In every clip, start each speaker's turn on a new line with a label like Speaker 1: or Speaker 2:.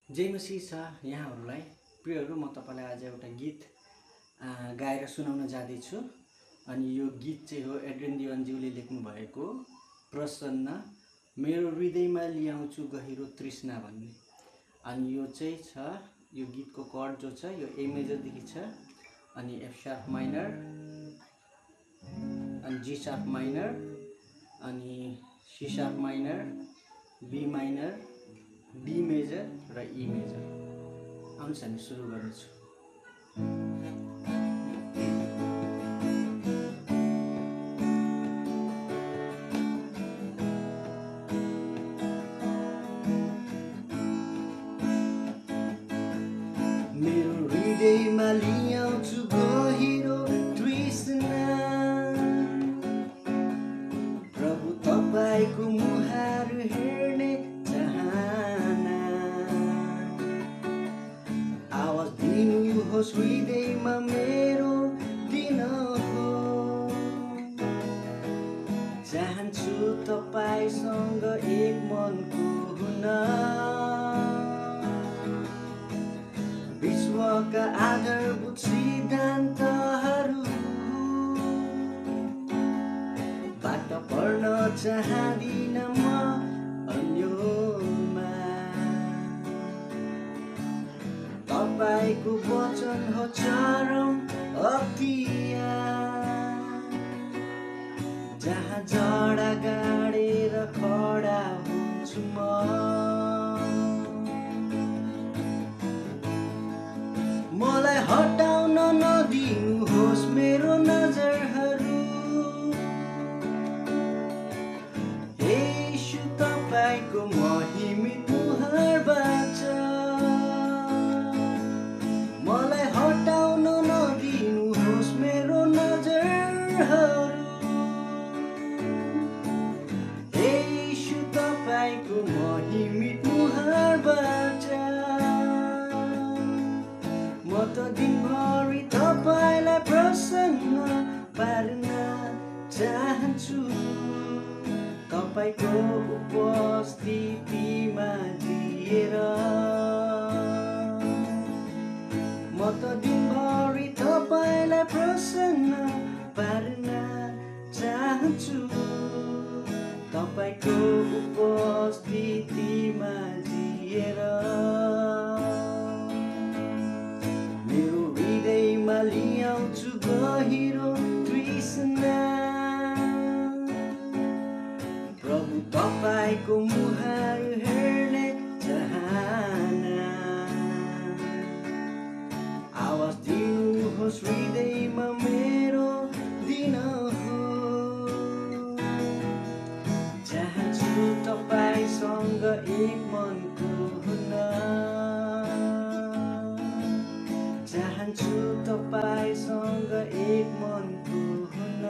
Speaker 1: जय मसीह छ यहाँहरूलाई प्रियहरू। म तपाईलाई आज एउटा गीत गाएर सुनाउन जाँदैछु। अनि यो गीत चाहिँ हो एड्रियन दिवानज्यूले लेख्नु भएको प्रसन्न मेरो हृदयमा ल्याउँछु गहिरो तृष्णा भन्ने। अनि यो चाहिँ छ, यो गीतको कर्ड जो छ यो ए मेजरदेखि छ, अनि एफ शार्प माइनर, अनि जी शार्प माइनर, अनि C sharp minor, B minor, B major र ई मेजर। आउनुहोस् हामी सुरु गर्नेछौँ। मेरो हृदयमा ल्याउँछु गहिरो तृष्णा, प्रभु तपाईको मुहार हेर्ने चाहना। आवाज दिनुहोस् हृदयमा मेरो दिन हो, चाहन्छु तपाईसँग एक मनको हुन। विश्वका आधारभूत सिद्धान्तहरू बाट पढ्न चाहदिन म अन्योमा। तपाईको वचन हो चरम हतियार, जहाँ जडा गाडेर खडा हुन्छु म। मलाई हटाउन नदिनुहोस् मेरो नजरहरू, येशू तपाईको महिमित मुहारबाट। मलाई हटाउन नदिनुहोस् मेरो नजरहरू, येशू तपाईको महिमित मुहारबाट। म त दिनभरि तपाईलाई प्रसन्न पार्न चाहन्छु, तपाईको उपस्थितिमा जिएर। म त दिनभरि तपाईलाई प्रसन्न पार्न चाहन्छु, तपाईको उपस्थितिमा जिएर। मेरो हृदयमा ल्याउँछु गहिरो तृष्णा, प्रभु तपाईको मुहार हेर्ने चाहना। आवाज दिनुहोस् हृदयमा मेरो दिन हो, चाहन्छु तपाईसँग एक मनको हुन। चाहन्छु तपाईसँग एक मनको हुन।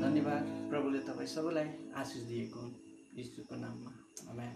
Speaker 1: धन्यवाद। प्रभुले तपाईँ सबैलाई आशिष दिएको हुन्, यीशुको नाममा आमेन।